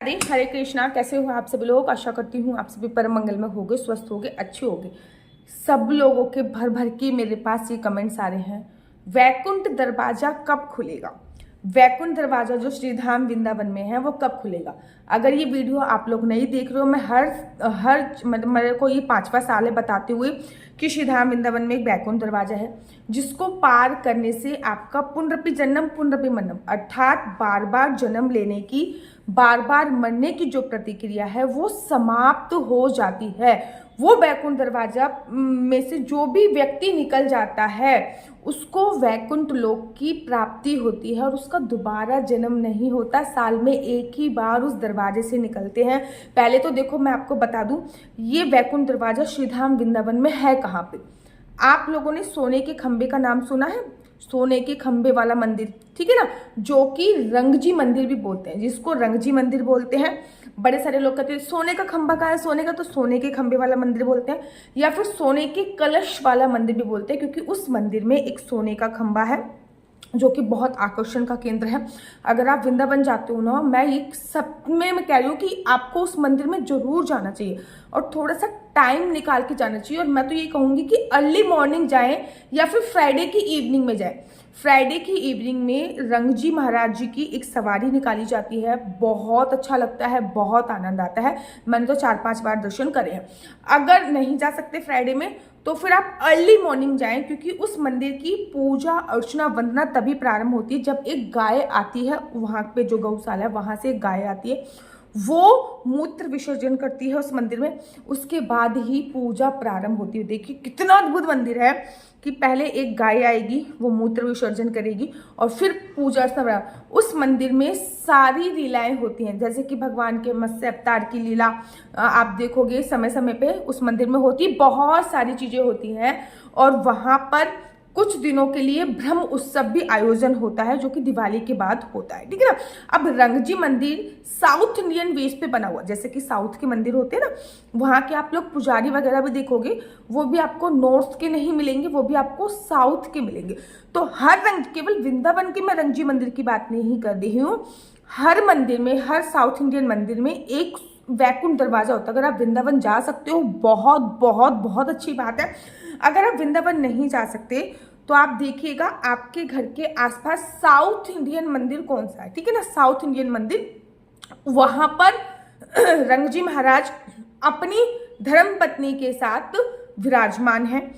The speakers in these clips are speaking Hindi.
हरे कृष्णा। कैसे हो आप सभी लोग? आशा करती हूँ आप सभी परम मंगल में होगे, स्वस्थ होगे, अच्छे होगे। सब लोगों के भर भर के मेरे पास ये कमेंट्स आ रहे हैं, वैकुंठ दरवाजा कब खुलेगा? वैकुंठ दरवाजा जो श्रीधाम वृंदावन में है वो कब खुलेगा? अगर ये वीडियो आप लोग नहीं देख रहे हो, मैं हर मेरे को ये 5वां साल है बताते हुए कि श्रीधाम वृंदावन में एक वैकुंठ दरवाजा है जिसको पार करने से आपका पुनरपि जन्म पुनरपि मरणम, अर्थात बार बार जन्म लेने की, बार बार मरने की जो प्रतिक्रिया है वो समाप्त हो जाती है। वो वैकुंठ दरवाजा में से जो भी व्यक्ति निकल जाता है उसको वैकुंठ लोक की प्राप्ति होती है और उसका दोबारा जन्म नहीं होता। साल में एक ही बार उस दरवाजे से निकलते हैं। पहले तो देखो मैं आपको बता दूं, ये वैकुंठ दरवाजा श्रीधाम वृंदावन में है कहाँ पे? आप लोगों ने सोने के खंबे का नाम सुना है? सोने के खंबे वाला मंदिर, ठीक है ना, जो कि रंगजी मंदिर भी बोलते हैं, जिसको रंगजी मंदिर बोलते हैं। बड़े सारे लोग कहते हैं सोने का खंबा कहाँ है, सोने का, तो सोने के खंबे वाला मंदिर बोलते हैं, या फिर सोने के कलश वाला मंदिर भी बोलते हैं, क्योंकि उस मंदिर में एक सोने का खंबा है जो कि बहुत आकर्षण का केंद्र है। अगर आप वृंदावन जाते हो ना, मैं एक सब में मैं कह रही हूँ कि आपको उस मंदिर में जरूर जाना चाहिए और थोड़ा सा टाइम निकाल के जाना चाहिए। और मैं तो ये कहूँगी कि अर्ली मॉर्निंग जाएं या फिर फ्राइडे की इवनिंग में जाएं। फ्राइडे की इवनिंग में रंगजी महाराज जी की एक सवारी निकाली जाती है, बहुत अच्छा लगता है, बहुत आनंद आता है। मैंने तो 4-5 बार दर्शन करे हैं। अगर नहीं जा सकते फ्राइडे में तो फिर आप अर्ली मॉर्निंग जाएं, क्योंकि उस मंदिर की पूजा अर्चना वंदना तभी प्रारंभ होती है जब एक गाय आती है। वहां पे जो गौशाला है वहां से एक गाय आती है, वो मूत्र विसर्जन करती है उस मंदिर में, उसके बाद ही पूजा प्रारंभ होती है। देखिए कितना अद्भुत मंदिर है कि पहले एक गाय आएगी, वो मूत्र विसर्जन करेगी और फिर पूजा अर्चना। उस मंदिर में सारी लीलाएं होती हैं, जैसे कि भगवान के मत्स्य अवतार की लीला आप देखोगे समय समय पे उस मंदिर में होती, बहुत सारी चीजें होती हैं। और वहां पर कुछ दिनों के लिए ब्रह्म उत्सव भी आयोजन होता है, जो कि दिवाली के बाद होता है, ठीक है ना। अब रंगजी मंदिर साउथ इंडियन वेस्ट पे बना हुआ, जैसे कि साउथ के मंदिर होते हैं ना, वहां के आप लोग पुजारी वगैरह भी देखोगे, वो भी आपको नॉर्थ के नहीं मिलेंगे, वो भी आपको साउथ के मिलेंगे। तो हर रंग, केवल वृंदावन के मैं रंगजी मंदिर की बात नहीं कर रही हूँ, हर मंदिर में, हर साउथ इंडियन मंदिर में एक वैकुंठ दरवाजा होता है। अगर आप वृंदावन जा सकते हो, बहुत बहुत बहुत अच्छी बात है। अगर आप वृंदावन नहीं जा सकते तो आप देखिएगा आपके घर के आसपास साउथ इंडियन मंदिर कौन सा है, ठीक है ना, साउथ इंडियन मंदिर। वहां पर रंगजी महाराज अपनी धर्म पत्नी के साथ विराजमान है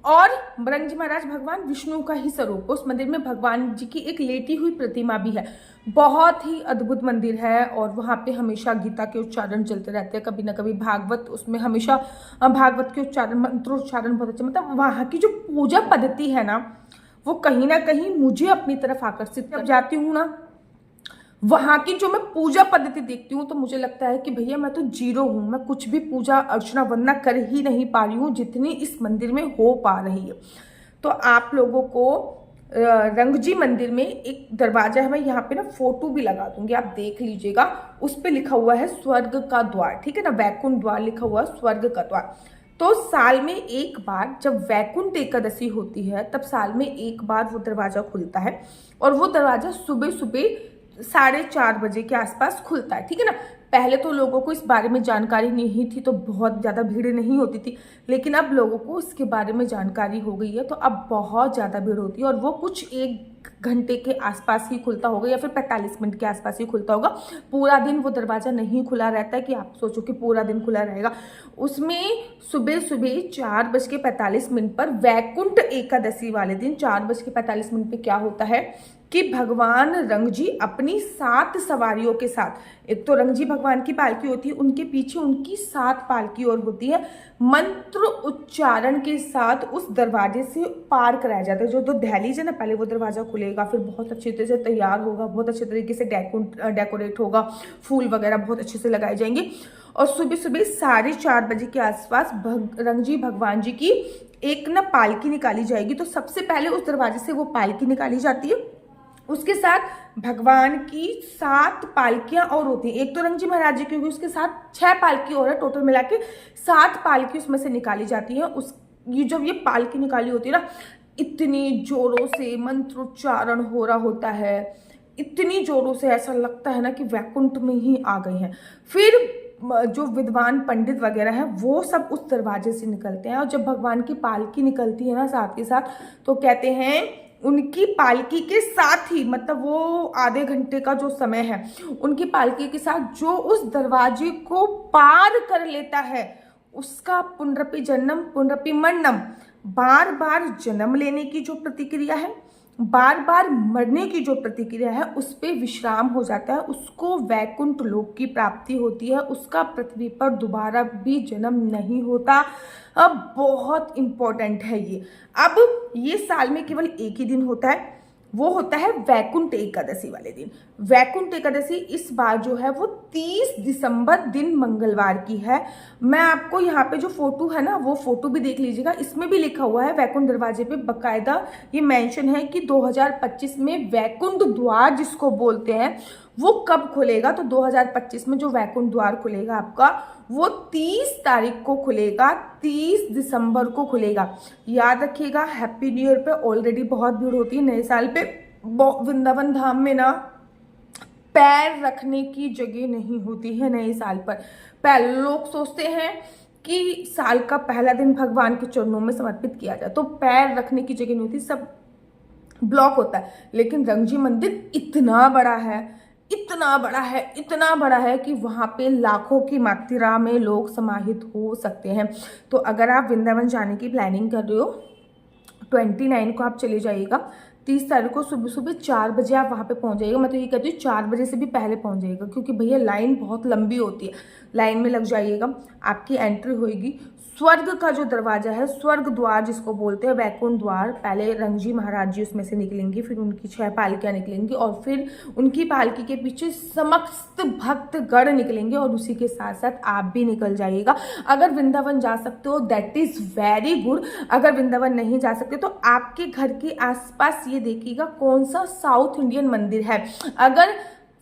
और रंगजी महाराज भगवान विष्णु का ही स्वरूप। उस मंदिर में भगवान जी की एक लेटी हुई प्रतिमा भी है। बहुत ही अद्भुत मंदिर है और वहाँ पे हमेशा गीता के उच्चारण चलते रहते हैं, कभी ना कभी भागवत, उसमें हमेशा भागवत के उच्चारण, मंत्रोच्चारण बहुत अच्छे। मतलब वहाँ की जो पूजा पद्धति है ना, वो कहीं ना कहीं मुझे अपनी तरफ आकर्षित, जब जाती हूँ ना वहां की जो मैं पूजा पद्धति देखती हूँ तो मुझे लगता है कि भैया मैं तो जीरो हूँ, मैं कुछ भी पूजा अर्चना वंदना कर ही नहीं पा रही हूँ जितनी इस मंदिर में हो पा रही है। तो आप लोगों को रंगजी मंदिर में एक दरवाजा है, मैं यहाँ पे ना फोटो भी लगा दूंगी, आप देख लीजिएगा। उस पे लिखा हुआ है स्वर्ग का द्वार, ठीक है ना, वैकुंठ द्वार लिखा हुआ है, स्वर्ग का द्वार। तो साल में एक बार जब वैकुंठ एकादशी होती है तब साल में एक बार वो दरवाजा खुलता है और वो दरवाजा सुबह सुबह 4:30 बजे के आसपास खुलता है, ठीक है ना। पहले तो लोगों को इस बारे में जानकारी नहीं थी तो बहुत ज़्यादा भीड़ नहीं होती थी, लेकिन अब लोगों को इसके बारे में जानकारी हो गई है तो अब बहुत ज़्यादा भीड़ होती है और वो कुछ 1 घंटे के आसपास ही खुलता होगा या फिर 45 मिनट के आसपास ही खुलता होगा। पूरा दिन वो दरवाज़ा नहीं खुला रहता है कि आप सोचो कि पूरा दिन खुला रहेगा। उसमें सुबह सुबह 4:45 पर वैकुंठ एकादशी वाले दिन 4:45 पे क्या होता है कि भगवान रंगजी अपनी 7 सवारियों के साथ, एक तो रंगजी भगवान की पालकी होती है, उनके पीछे उनकी 7 पालकी और होती है, मंत्र उच्चारण के साथ उस दरवाजे से पार कराया जाता है। जो दहलीज है ना, पहले वो दरवाजा खुलेगा, फिर बहुत अच्छे तरह से तैयार होगा, बहुत अच्छे तरीके से डेकोरेट होगा, फूल वगैरह बहुत अच्छे से लगाए जाएंगे और सुबह सुबह 4:30 बजे के आसपास रंगजी भगवान जी की एक ना पालकी निकाली जाएगी। तो सबसे पहले उस दरवाजे से वो पालकी निकाली जाती है, उसके साथ भगवान की 7 पालकियां और होती हैं। एक तो रंगजी महाराज जी की होगी, उसके साथ 6 पालकी और है, टोटल मिला के 7 पालकी उसमें से निकाली जाती है। ये जब ये पालकी निकाली होती है ना, इतनी जोरों से मंत्रोच्चारण हो रहा होता है, इतनी जोरों से ऐसा लगता है ना कि वैकुंठ में ही आ गए हैं। फिर जो विद्वान पंडित वगैरह हैं वो सब उस दरवाजे से निकलते हैं, और जब भगवान की पालकी निकलती है ना साथ के साथ, तो कहते हैं उनकी पालकी के साथ ही, मतलब वो आधे घंटे का जो समय है, उनकी पालकी के साथ जो उस दरवाजे को पार कर लेता है उसका पुनरपि जन्म पुनरपि मरणम, बार बार जन्म लेने की जो प्रतिक्रिया है, बार बार मरने की जो प्रतिक्रिया है, उस पे विश्राम हो जाता है, उसको वैकुंठ लोक की प्राप्ति होती है, उसका पृथ्वी पर दोबारा भी जन्म नहीं होता। अब बहुत इंपॉर्टेंट है ये। अब ये साल में केवल एक ही दिन होता है, वो होता है वैकुंठ एकादशी वाले दिन। वैकुंठ एकादशी इस बार जो है वो 30 दिसंबर दिन मंगलवार की है। मैं आपको यहाँ पे जो फोटो है ना वो फोटो भी देख लीजिएगा, इसमें भी लिखा हुआ है वैकुंठ दरवाजे पे बकायदा ये मेंशन है कि 2025 में वैकुंठ द्वार जिसको बोलते हैं वो कब खुलेगा। तो 2025 में जो वैकुंठ द्वार खुलेगा आपका वो 30 तारीख को खुलेगा, 30 दिसंबर को खुलेगा। याद रखिएगा, हैप्पी न्यू ईयर पे ऑलरेडी बहुत भीड़ होती है। नए साल पे वृंदावन धाम में ना पैर रखने की जगह नहीं होती है नए साल पर। पहले लोग सोचते हैं कि साल का पहला दिन भगवान के चरणों में समर्पित किया जाए, तो पैर रखने की जगह नहीं होती, सब ब्लॉक होता है। लेकिन रंगजी मंदिर इतना बड़ा है, इतना बड़ा है, इतना बड़ा है कि वहाँ पे लाखों की मात्रा में लोग समाहित हो सकते हैं। तो अगर आप वृंदावन जाने की प्लानिंग कर रहे हो, 29 को आप चले जाइएगा, 30 तारीख को सुबह सुबह 4 बजे आप वहाँ पे पहुँच जाइएगा। मैं तो ये कहती हूँ 4 बजे से भी पहले पहुँच जाइएगा, क्योंकि भैया लाइन बहुत लंबी होती है, लाइन में लग जाइएगा। आपकी एंट्री होएगी स्वर्ग का जो दरवाजा है, स्वर्ग द्वार जिसको बोलते हैं, वैकुंठ द्वार। पहले रंगजी महाराज जी उसमें से निकलेंगी, फिर उनकी 6 पालकियाँ निकलेंगी, और फिर उनकी पालकी के पीछे समस्त भक्तगण निकलेंगे, और उसी के साथ साथ आप भी निकल जाइएगा। अगर वृंदावन जा सकते हो दैट इज़ वेरी गुड। अगर वृंदावन नहीं जा सकते तो आपके घर के आसपास ये देखिएगा कौन सा साउथ इंडियन मंदिर है। अगर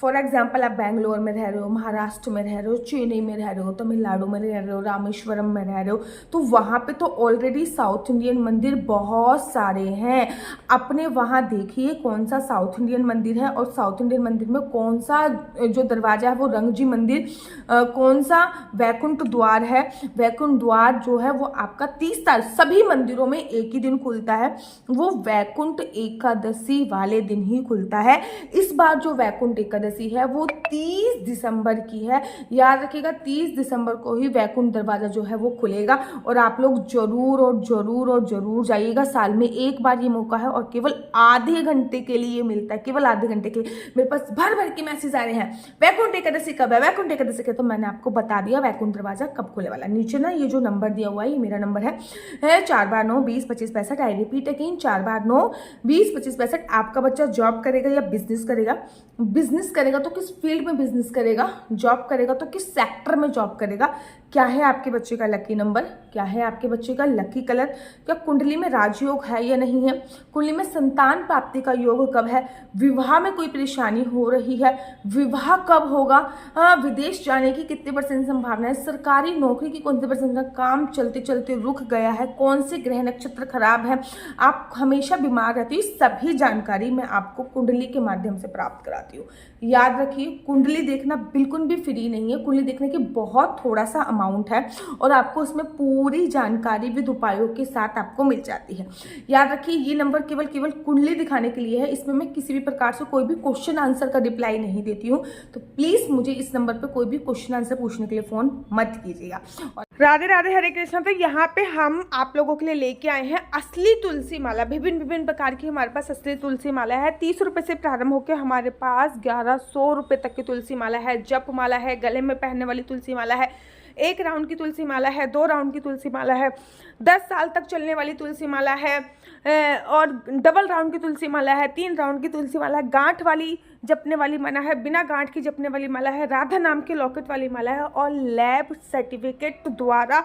फॉर एग्जाम्पल आप बेंगलोर में रह रहे हो, महाराष्ट्र में रह रहे हो, चेन्नई में रह रहे हो, तमिलनाडु में रह रहे हो, रामेश्वरम में रह रहे हो, तो वहाँ पे तो ऑलरेडी साउथ इंडियन मंदिर बहुत सारे हैं। अपने वहाँ देखिए कौन सा साउथ इंडियन मंदिर है, और साउथ इंडियन मंदिर में कौन सा जो दरवाजा है वो रंगजी मंदिर, कौन सा वैकुंठ द्वार है। वैकुंठ द्वार जो है वो आपका 30 तारीख, सभी मंदिरों में एक ही दिन खुलता है, वो वैकुंठ एकादशी वाले दिन ही खुलता है। इस बार जो वैकुंठ एकादशी है वो 30 दिसंबर की है। याद रखिएगा 30 दिसंबर को ही वैकुंठ दरवाजा जो है वो खुलेगा, और आप लोग जरूर और जरूर और जरूर जाइएगा। साल में एक बार ये मौका है, और केवल आधे घंटे के लिए मिलता है, केवल आधे घंटे के लिए। मेरे पास भर भर के मैसेज आ रहे हैं वैकुंठ एकादशी कब है, वैकुंठ एकादशी कब है। तो मैंने आपको बता दिया वैकुंठ दरवाजा कब खुले वाला। नीचे ना ये जो नंबर दिया हुआ है ये मेरा नंबर है 4/9-20-25-65। I repeat again 4/9-20-25-65। आपका बच्चा जॉब करेगा या बिजनेस करेगा, बिजनेस करेगा तो किस फील्ड में बिजनेस करेगा, जॉब करेगा तो किस सेक्टर में जॉब करेगा, क्या है आपके बच्चे का लकी नंबर, क्या है आपके बच्चे का लकी कलर, क्या कुंडली में राजयोग है या नहीं है, कुंडली में संतान प्राप्ति का योग कब है, विवाह में कोई परेशानी हो रही है, विवाह कब होगा, विदेश जाने की कितने % संभावना है, सरकारी नौकरी की कौन से %, काम चलते चलते रुक गया है, कौन से ग्रह नक्षत्र खराब है, आप हमेशा बीमार रहती हो, सभी जानकारी मैं आपको कुंडली के माध्यम से प्राप्त कराती हूँ। याद रखिए कुंडली देखना बिल्कुल भी फ्री नहीं है, कुंडली देखने की बहुत थोड़ा सा अमाउंट है, और आपको उसमें पूरी जानकारी विद उपायों के साथ आपको मिल जाती है। याद रखिए ये नंबर केवल कुंडली दिखाने के लिए है, इसमें मैं किसी भी प्रकार से कोई भी क्वेश्चन आंसर का रिप्लाई नहीं देती हूँ। तो प्लीज मुझे इस नंबर पर कोई भी क्वेश्चन आंसर पूछने के लिए फोन मत कीजिएगा। राधे राधे, हरे कृष्णा। तो यहाँ पे हम आप लोगों के लिए लेके आए हैं असली तुलसी माला। विभिन्न प्रकार की हमारे पास असली तुलसी माला है। 30 रुपये से प्रारंभ होकर हमारे पास 1100 रुपये तक की तुलसी माला है। जप माला है, गले में पहनने वाली तुलसी माला है, 1 राउंड की तुलसी माला है, 2 राउंड की तुलसी माला है, 10 साल तक चलने वाली तुलसी माला है, और डबल राउंड की तुलसी माला है, 3 राउंड की तुलसी माला है, गांठ वाली जपने वाली माला है, बिना गांठ की जपने वाली माला है, राधा नाम के लॉकेट वाली माला है, और लैब सर्टिफिकेट द्वारा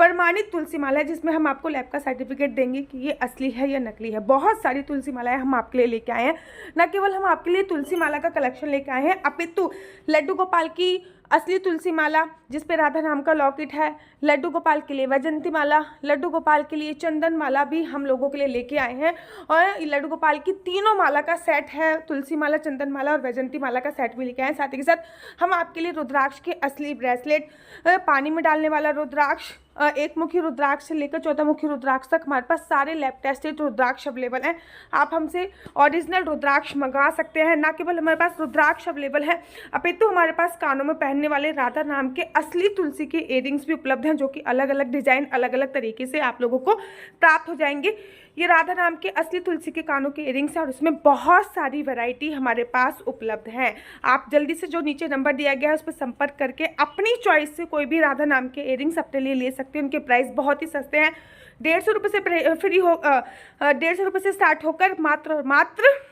प्रमाणित तुलसी माला है, जिसमें हम आपको लैब का सर्टिफिकेट देंगे कि ये असली है या नकली है। बहुत सारी तुलसी मालाएं हम आपके लिए लेके आए हैं। न केवल हम आपके लिए तुलसी माला का कलेक्शन लेके आए हैं, अपितु लड्डू गोपाल की असली तुलसी माला जिस पे राधा नाम का लॉकेट है, लड्डू गोपाल के लिए वैजंती माला, लड्डू गोपाल के लिए चंदन माला भी हम लोगों के लिए लेके आए हैं। और लड्डू गोपाल की तीनों माला का सेट है, तुलसी माला, चंदन माला और वैजंती माला का सेट भी लेके आए हैं। साथ ही के साथ हम आपके लिए रुद्राक्ष के असली ब्रेसलेट, पानी में डालने वाला रुद्राक्ष, एक मुखी रुद्राक्ष से लेकर 14 मुखी रुद्राक्ष तक हमारे पास सारे लैब टेस्टेड रुद्राक्ष अवेलेबल हैं। आप हमसे ओरिजिनल रुद्राक्ष मंगा सकते हैं। ना केवल हमारे पास रुद्राक्ष अवेलेबल है, अपितु हमारे पास कानों में पहनने वाले राधा नाम के असली तुलसी के इयरिंग्स भी उपलब्ध हैं, जो कि अलग अलग डिजाइन, अलग अलग तरीके से आप लोगों को प्राप्त हो जाएंगे। ये राधा नाम के असली तुलसी के कानों के इयरिंग्स हैं और इसमें बहुत सारी वैरायटी हमारे पास उपलब्ध है। आप जल्दी से जो नीचे नंबर दिया गया है उस पर संपर्क करके अपनी चॉइस से कोई भी राधा नाम के इयरिंग्स अपने लिए ले सकते हैं। उनके प्राइस बहुत ही सस्ते हैं, 150 रुपये से 150 रुपये से स्टार्ट होकर मात्र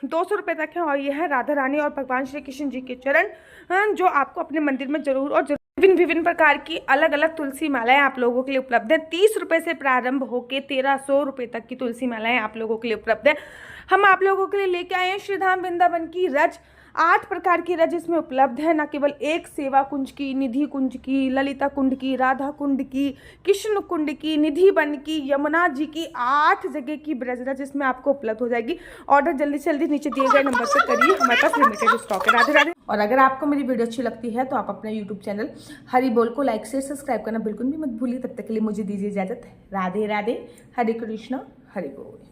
200 रुपये तक है। और यह है राधा रानी और भगवान श्री कृष्ण जी के चरण, जो आपको अपने मंदिर में जरूर और विभिन्न प्रकार की अलग अलग तुलसी मालाएं आप लोगों के लिए उपलब्ध है। 30 रुपये से प्रारंभ होकर 1300 रुपये तक की तुलसी मालाएं आप लोगों के लिए उपलब्ध है। हम आप लोगों के लिए लेके आए हैं श्रीधाम वृंदावन की रज, 8 प्रकार की रज इसमें उपलब्ध है। न केवल एक सेवा कुंज की, निधि कुंज की, ललिता कुंड की, राधा कुंड की, कृष्ण कुंड की, निधि वन की, यमुना जी की, 8 जगह की ब्रज रज इसमें आपको उपलब्ध हो जाएगी। ऑर्डर जल्दी से जल्दी नीचे दिए गए नंबर पर करिए, हमारे पास लिमिटेड स्टॉक है। राधे राधे। और अगर आपको मेरी वीडियो अच्छी लगती है तो आप अपना यूट्यूब चैनल हरि बोल को लाइक से सब्सक्राइब करना बिल्कुल भी मत भूलिए। तब तक के लिए मुझे दीजिए इजाजत। राधे राधे। हरे कृष्णा हरि बोल।